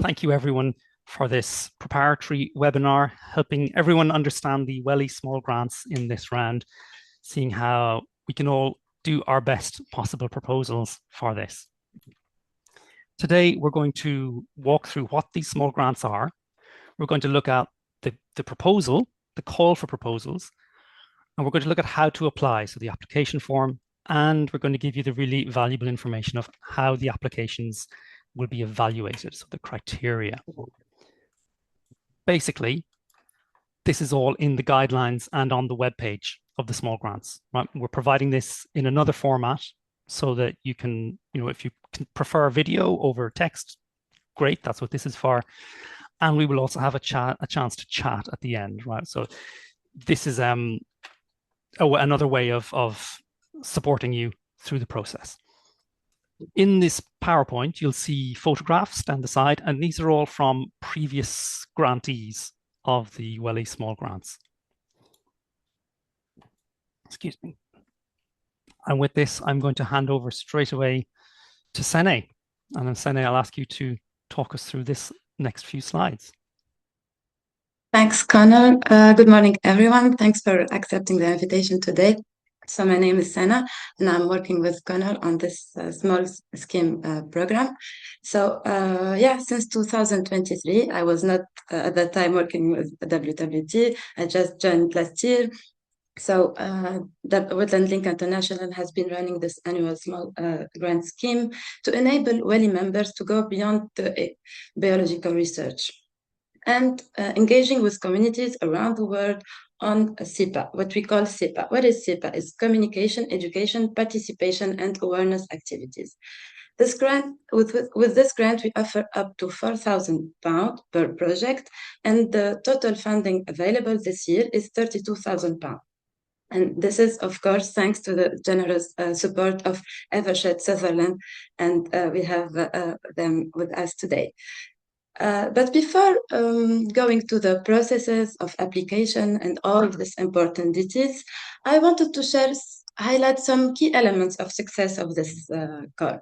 thank you everyone for this preparatory webinar, helping everyone understand the WLI Small Grants in this round, seeing how we can all do our best possible proposals for this. Today, we're going to walk through what these small grants are. We're going to look at the proposal, the call for proposals, and we're going to look at how to apply, so the application form, and we're going to give you the really valuable information of how the applications will be evaluated, so the criteria. Basically, this is all in the guidelines and on the webpage of the small grants. Right? We're providing this in another format so that you can, if you can prefer video over text, great, that's what this is for. And we will also have a chance to chat at the end, right? So this is another way of supporting you through the process. In this PowerPoint, you'll see photographs down the side, and these are all from previous grantees of the WLI Small Grants. Excuse me. And with this, I'm going to hand over straight away to Sene. And then Sene, I'll ask you to talk us through this next few slides. Thanks, Connor. Good morning, everyone. Thanks for accepting the invitation today. So my name is Sana, and I'm working with Connor on this small scheme program. So since 2023, I was not at that time working with WWT. I just joined last year. So the Wetland Link International has been running this annual small grant scheme to enable WLI members to go beyond the biological research and engaging with communities around the world on CEPA, what we call CEPA. What is CEPA? It's communication, education, participation, and awareness activities. This grant, with this grant, we offer up to £4,000 per project, and the total funding available this year is £32,000. And this is, of course, thanks to the generous support of Evershed Sutherland, and we have them with us today. But before going to the processes of application and all these important details, I wanted to highlight some key elements of success of this call.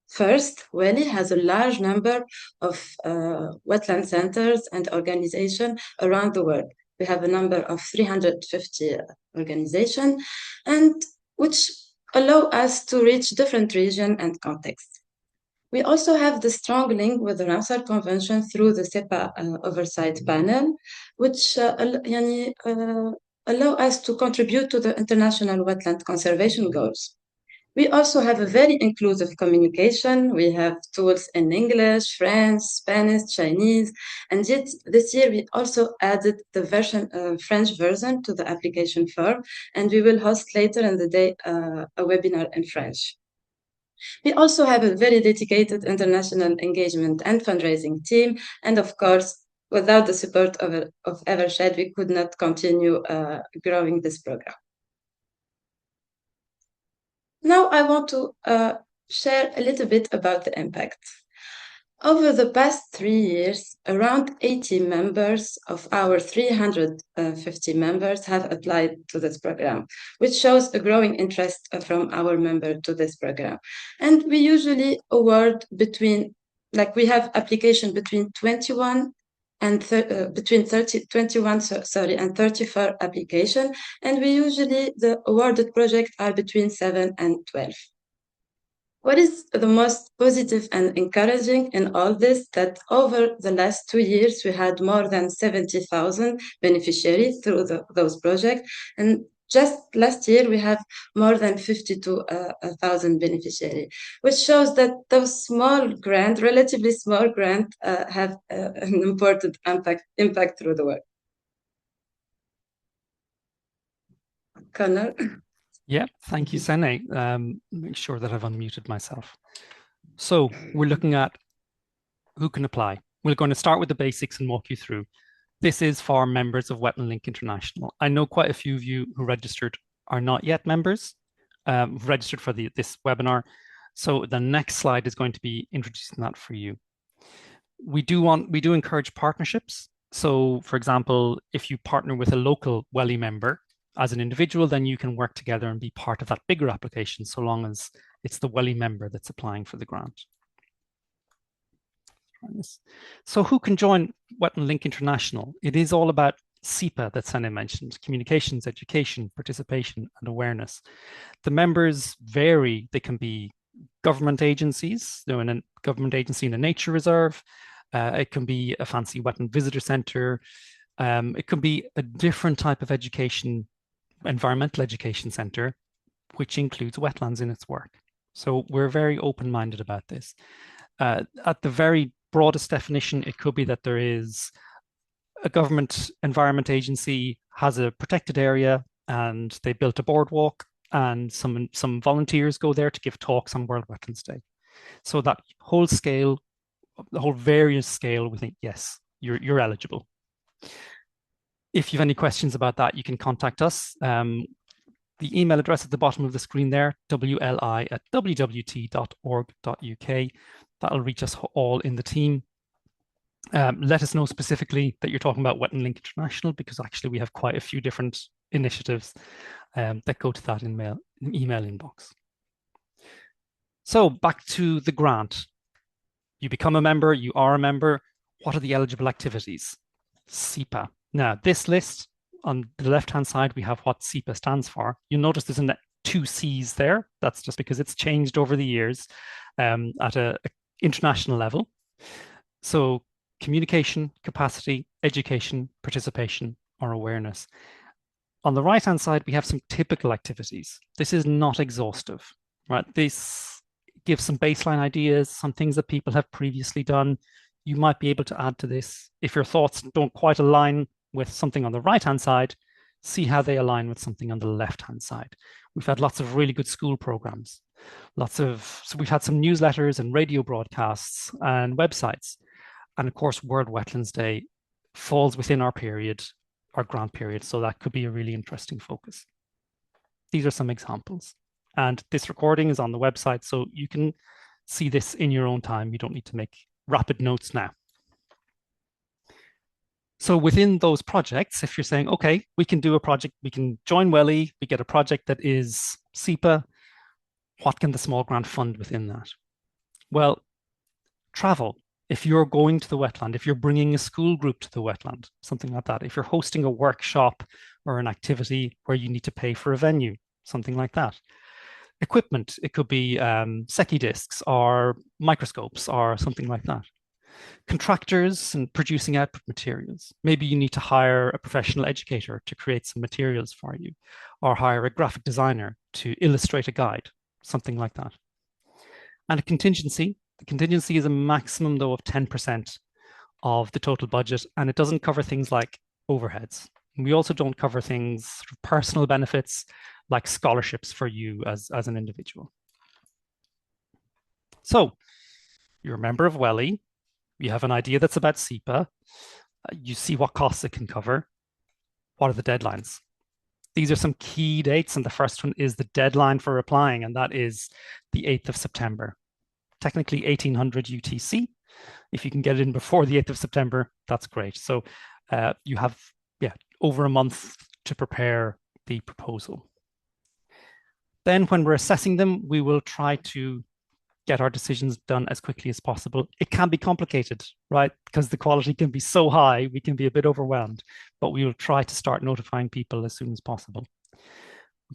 First, WLI has a large number of wetland centers and organizations around the world. We have a number of 350 organizations, and which allow us to reach different regions and contexts. We also have the strong link with the Ramsar Convention through the CEPA Oversight Panel, which allow us to contribute to the international wetland conservation goals. We also have a very inclusive communication. We have tools in English, French, Spanish, Chinese, and yet this year we also added the French version to the application form, and we will host later in the day a webinar in French. We also have a very dedicated international engagement and fundraising team, and of course, without the support of Evershed, we could not continue growing this program. Now I want to share a little bit about the impact. Over the past 3 years, around 80 members of our 350 members have applied to this program, which shows a growing interest from our members to this program. And we usually award we have application between 21 and 34 application, and the awarded projects are between 7 and 12. What is the most positive and encouraging in all this, that over the last 2 years, we had more than 70,000 beneficiaries through those projects. And just last year, we have more than 52,000 beneficiaries, which shows that those relatively small grants, have an important impact through the work. Connor? Yeah, thank you, Sene. Make sure that I've unmuted myself. So we're looking at who can apply. We're going to start with the basics and walk you through. This is for members of Wetland Link International. I know quite a few of you who registered are not yet members, registered for this webinar. So the next slide is going to be introducing that for you. We do encourage partnerships. So for example, if you partner with a local WLI member, as an individual, then you can work together and be part of that bigger application, so long as it's the WLI member that's applying for the grant. So who can join Wetland Link International? It is all about SEPA that Sana mentioned, communications, education, participation, and awareness. The members vary. They can be government agencies, in a government agency in a nature reserve. It can be a fancy wetland visitor center. It can be a different type of education, environmental education center, which includes wetlands in its work. So we're very open-minded about this. At the very broadest definition, it could be that there is a government environment agency has a protected area and they built a boardwalk and some volunteers go there to give talks on World Wetlands Day. So that whole scale, the whole various scale, we think, yes, you're eligible. If you have any questions about that, you can contact us. The email address at the bottom of the screen there, wli@wwt.org.uk. That'll reach us all in the team. Let us know specifically that you're talking about Wetland Link International, because actually we have quite a few different initiatives that go to that email inbox. So back to the grant. You become a member, you are a member. What are the eligible activities? SEPA. Now, this list, on the left-hand side, we have what SEPA stands for. You'll notice there's two C's there. That's just because it's changed over the years at an international level. So communication, capacity, education, participation, or awareness. On the right-hand side, we have some typical activities. This is not exhaustive, right? This gives some baseline ideas, some things that people have previously done. You might be able to add to this. If your thoughts don't quite align with something on the right-hand side, see how they align with something on the left-hand side. We've had lots of really good school programs. So we've had some newsletters and radio broadcasts and websites. And of course, World Wetlands Day falls within our period, our grant period. So that could be a really interesting focus. These are some examples. And this recording is on the website, so you can see this in your own time. You don't need to make rapid notes now. So within those projects, if you're saying, okay, we can do a project, we can join WLI, we get a project that is SEPA, what can the small grant fund within that? Well, travel. If you're going to the wetland, if you're bringing a school group to the wetland, something like that, if you're hosting a workshop or an activity where you need to pay for a venue, something like that. Equipment, it could be Secchi discs or microscopes or something like that. Contractors and producing output materials. Maybe you need to hire a professional educator to create some materials for you, or hire a graphic designer to illustrate a guide, something like that. And a contingency. The contingency is a maximum, though, of 10% of the total budget, and it doesn't cover things like overheads. We also don't cover things, personal benefits, like scholarships for you as an individual. So you're a member of WLI, you have an idea that's about SEPA, you see what costs it can cover. What are the deadlines? These are some key dates, and the first one is the deadline for applying, and that is the 8th of September. Technically 1800 UTC. If you can get it in before the 8th of September, that's great. So you have over a month to prepare the proposal. Then when we're assessing them, we will try to get our decisions done as quickly as possible. It can be complicated, right? Because the quality can be so high, we can be a bit overwhelmed, but we will try to start notifying people as soon as possible.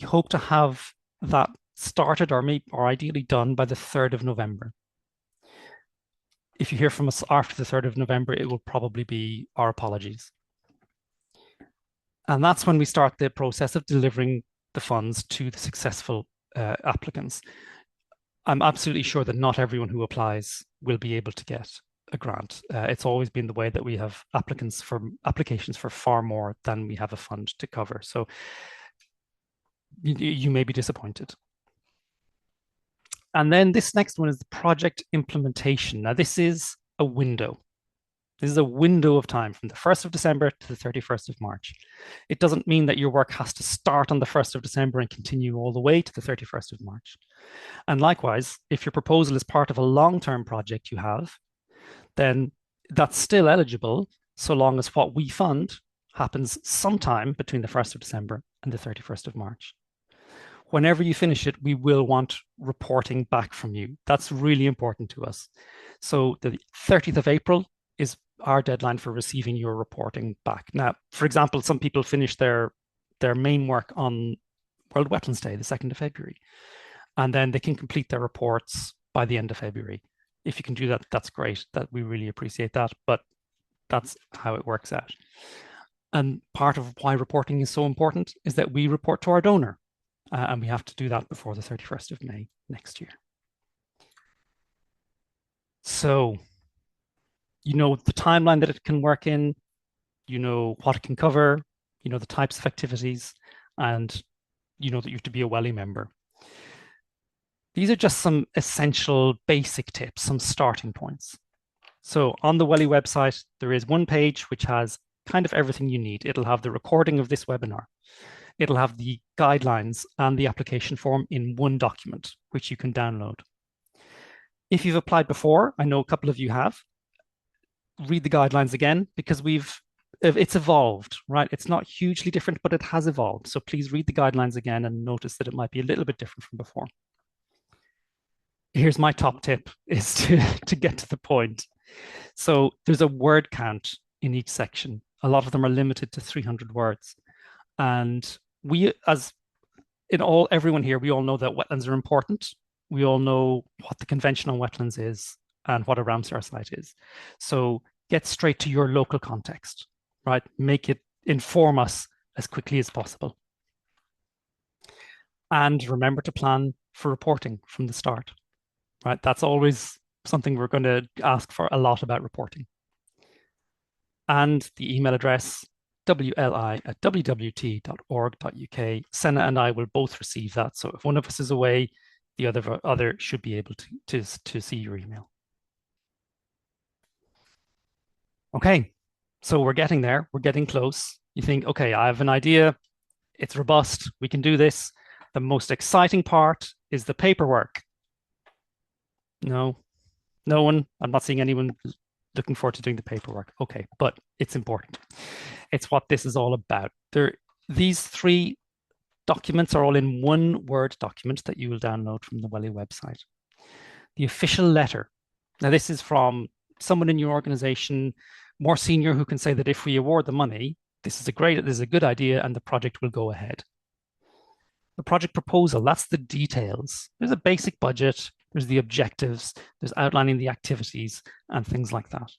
We hope to have that started or ideally done by the 3rd of November. If you hear from us after the 3rd of November, it will probably be our apologies. And that's when we start the process of delivering the funds to the successful applicants. I'm absolutely sure that not everyone who applies will be able to get a grant. It's always been the way that we have applications for far more than we have a fund to cover. So you may be disappointed. And then this next one is the project implementation. Now, this is a window. This is a window of time from the 1st of December to the 31st of March. It doesn't mean that your work has to start on the 1st of December and continue all the way to the 31st of March. And likewise, if your proposal is part of a long-term project you have, then that's still eligible so long as what we fund happens sometime between the 1st of December and the 31st of March. Whenever you finish it, we will want reporting back from you. That's really important to us. So the 30th of April is our deadline for receiving your reporting back. Now, for example, some people finish their main work on World Wetlands Day, the 2nd of February, and then they can complete their reports by the end of February. If you can do that, that's great. That we really appreciate that, but that's how it works out. And part of why reporting is so important is that we report to our donor, and we have to do that before the 31st of May next year. So you know the timeline that it can work in, you know what it can cover, you know the types of activities, and you know that you have to be a WLI member. These are just some essential basic tips, some starting points. So on the WLI website, there is one page which has kind of everything you need. It'll have the recording of this webinar. It'll have the guidelines and the application form in one document, which you can download. If you've applied before, I know a couple of you have, read the guidelines again because it's evolved, right? It's not hugely different, but it has evolved. So please read the guidelines again and notice that it might be a little bit different from before. Here's my top tip is to get to the point. So there's a word count in each section. A lot of them are limited to 300 words. And we, as in everyone here, we all know that wetlands are important. We all know what the Convention on Wetlands is and what a Ramsar site is. So get straight to your local context, right? Make it inform us as quickly as possible. And remember to plan for reporting from the start, right? That's always something we're going to ask for a lot about reporting. And the email address, wli@wwt.org.uk. Senna and I will both receive that. So if one of us is away, the other should be able to see your email. Okay, so we're getting there. We're getting close. You think, okay, I have an idea. It's robust. We can do this. The most exciting part is the paperwork. No one. I'm not seeing anyone looking forward to doing the paperwork. Okay, but it's important. It's what this is all about. These 3 documents are all in one Word document that you will download from the WLI website. The official letter. Now, this is from someone in your organization, more senior, who can say that if we award the money, this is a good idea and the project will go ahead. The project proposal, that's the details. There's a basic budget, there's the objectives, there's outlining the activities and things like that.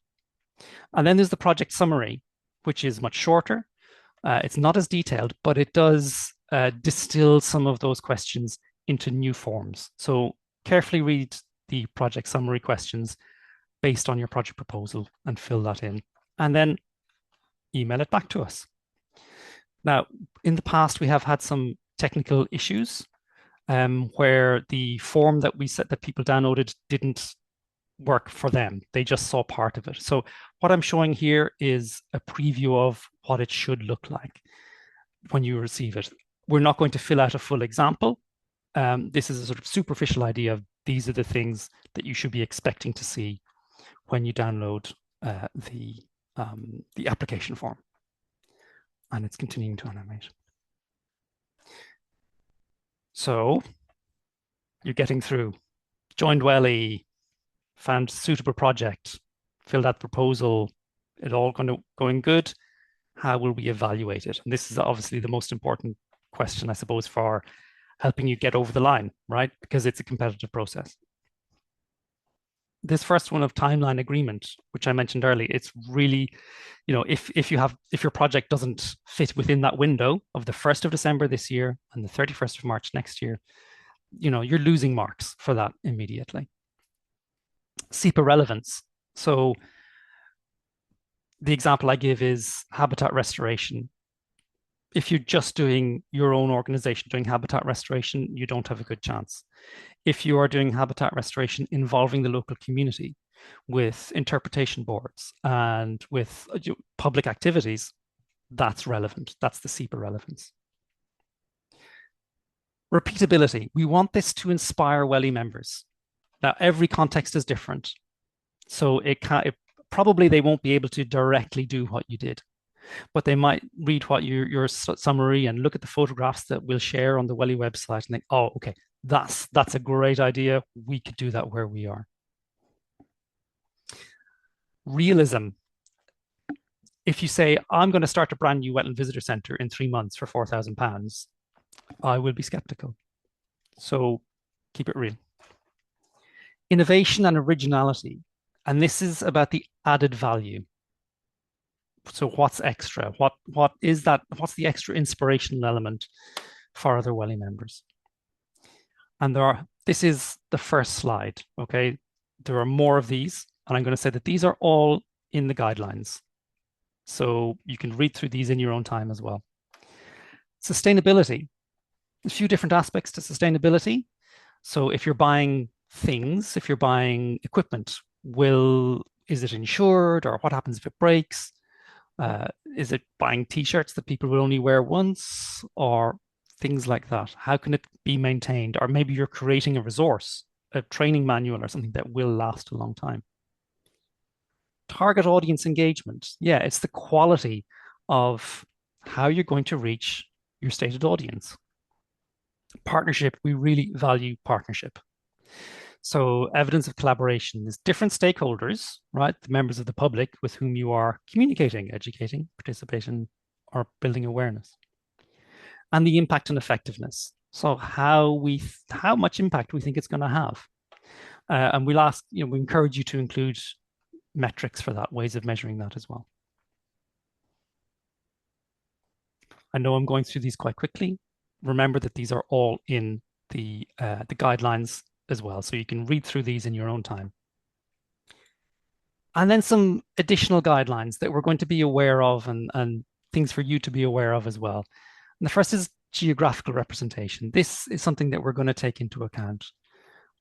And then there's the project summary, which is much shorter. It's not as detailed, but it does distill some of those questions into new forms. So carefully read the project summary questions based on your project proposal and fill that in. And then email it back to us. Now, in the past, we have had some technical issues where the form that people downloaded didn't work for them. They just saw part of it. So what I'm showing here is a preview of what it should look like when you receive it. We're not going to fill out a full example. This is a sort of superficial idea of these are the things that you should be expecting to see when you download the application form. And it's continuing to animate. So you're getting through. Joined WLI, found suitable project, filled out proposal, it all going good. How will we evaluate it? And this is obviously the most important question, I suppose, for helping you get over the line, right? Because it's a competitive process. This first one of timeline agreement, which I mentioned earlier, it's really, if your project doesn't fit within that window of the 1st of December this year and the 31st of March next year, you're losing marks for that immediately. SEPA relevance. So the example I give is habitat restoration. If you're just doing your own organization doing habitat restoration, you don't have a good chance. If you are doing habitat restoration involving the local community with interpretation boards and with public activities, that's relevant. That's the SEPA relevance. Repeatability. We want this to inspire WLI members. Now, every context is different. So probably they won't be able to directly do what you did. but they might read what your summary and look at the photographs that we'll share on the WLI website and think, oh, okay, that's a great idea. We could do that where we are. Realism. If you say, I'm going to start a brand new wetland visitor centre in 3 months for £4,000, I will be skeptical. So keep it real. Innovation and originality. And this is about the added value. So what's extra? What is that? What's the extra inspirational element for other WLI members? And this is the first slide, okay? There are more of these, and I'm going to say that these are all in the guidelines. So you can read through these in your own time as well. Sustainability. A few different aspects to sustainability. So if you're buying things, if you're buying equipment, is it insured, or what happens if it breaks? Is it buying t-shirts that people will only wear once, or things like that? How can it be maintained? Or maybe you're creating a resource, a training manual or something that will last a long time. Target audience engagement. Yeah, it's the quality of how you're going to reach your stated audience. Partnership, we really value partnership. So evidence of collaboration is different stakeholders, right? The members of the public with whom you are communicating, educating, participating, or building awareness. And the impact and effectiveness. So how much impact we think it's going to have. And we'll ask, we encourage you to include metrics for that, ways of measuring that as well. I know I'm going through these quite quickly. Remember that these are all in the guidelines as well, so you can read through these in your own time. And then some additional guidelines that we're going to be aware of, and things for you to be aware of as well. And the first is geographical representation. This is something that we're going to take into account.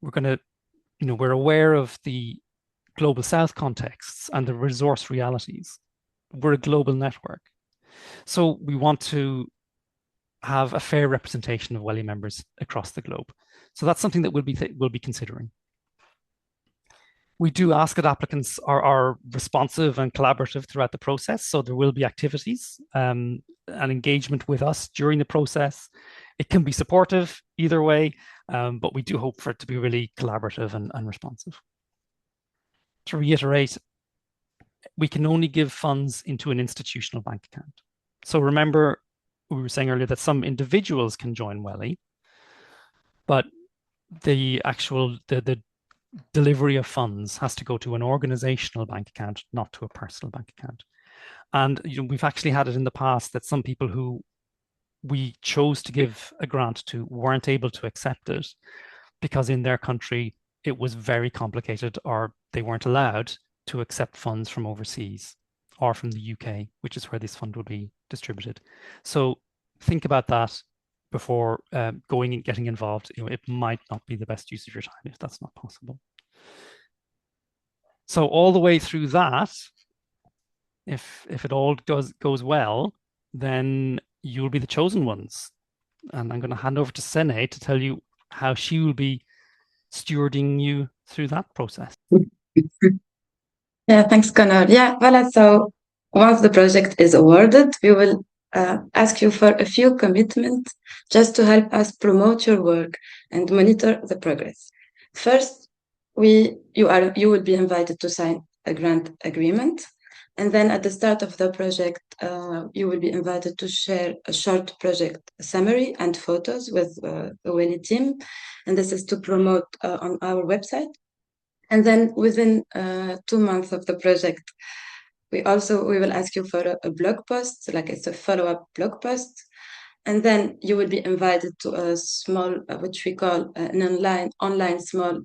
We're aware of the global South contexts and the resource realities. We're a global network. So we want to have a fair representation of WLI members across the globe. So that's something that we'll be considering. We do ask that applicants are responsive and collaborative throughout the process. So there will be activities and engagement with us during the process. It can be supportive either way, but we do hope for it to be really collaborative and responsive. To reiterate, we can only give funds into an institutional bank account. So remember, we were saying earlier that some individuals can join WLI, but the delivery of funds has to go to an organizational bank account, not to a personal bank account. And we've actually had it in the past that some people who we chose to give a grant to weren't able to accept it because in their country it was very complicated, or they weren't allowed to accept funds from overseas or from the UK, which is where this fund will be distributed. So think about that before going and getting involved. It might not be the best use of your time if that's not possible. So all the way through that, if it all goes well, then you'll be the chosen ones. And I'm going to hand over to Sene to tell you how she will be stewarding you through that process. Yeah, thanks, Connor. Yeah, voilà. So once the project is awarded, we will ask you for a few commitments just to help us promote your work and monitor the progress. First, you will be invited to sign a grant agreement. And then at the start of the project, you will be invited to share a short project summary and photos with the WLI team. And this is to promote on our website. And then within 2 months of the project, we will ask you for a blog post, like it's a follow-up blog post. And then you will be invited to a small, which we call an online small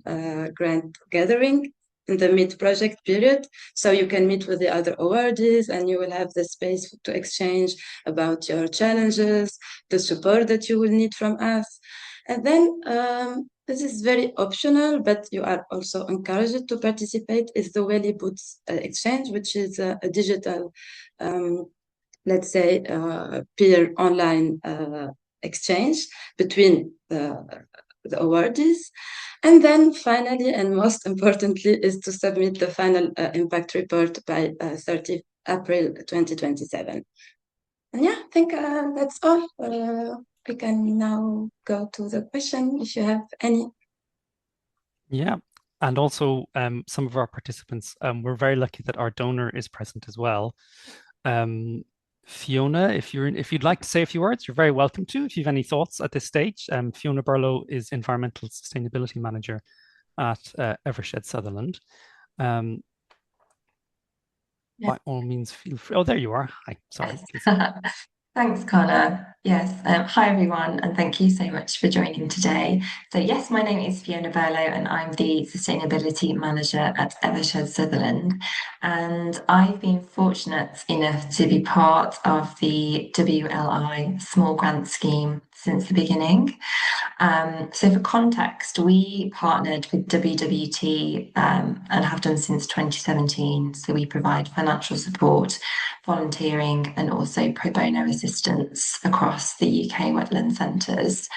grant gathering in the mid-project period. So you can meet with the other awardees and you will have the space to exchange about your challenges, the support that you will need from us. And then this is very optional, but you are also encouraged to participate, is the WLI Boots Exchange, which is a digital, let's say, peer online exchange between the awardees. And then finally, and most importantly, is to submit the final impact report by April 2027. And yeah, I think that's all. We can now go to the question if you have any. Yeah. And also, some of our participants, we're very lucky that our donor is present as well. Um, Fiona, if you'd like to say a few words, you're very welcome to. If you have any thoughts at this stage, Fiona Burlow is Environmental Sustainability Manager at Evershed Sutherland. Um, Yeah. by all means, feel free. Oh, there you are. Hi. Sorry, please. Thanks, Connor. Yes, hi everyone, and thank you so much for joining today. So, yes, my name is Fiona Burlow, and I'm the Sustainability Manager at Evershed Sutherland. And I've been fortunate enough to be part of the WLI Small Grants scheme since the beginning. So for context, we partnered with WWT and have done since 2017. So we provide financial support, volunteering, and also pro bono assistance across the UK wetland centres.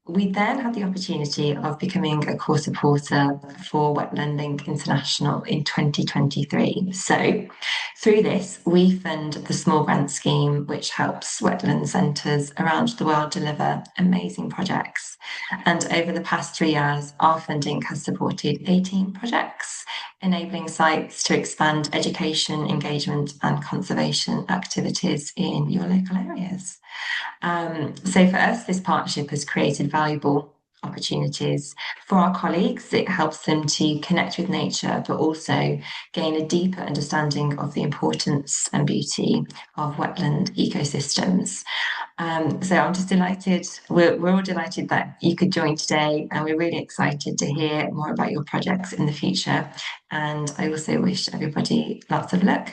We then had the opportunity of becoming a core supporter for Wetland Link International in 2023. So, through this, we fund the Small Grant Scheme, which helps wetland centres around the world deliver amazing projects. And over the past 3 years, our funding has supported 18 projects, enabling sites to expand education, engagement, and conservation activities in your local areas. So for us, this partnership has created valuable opportunities for our colleagues. It helps them to connect with nature, but also gain a deeper understanding of the importance and beauty of wetland ecosystems. So I'm just delighted, we're all delighted that you could join today, and we're really excited to hear more about your projects in the future. And I also wish everybody lots of luck.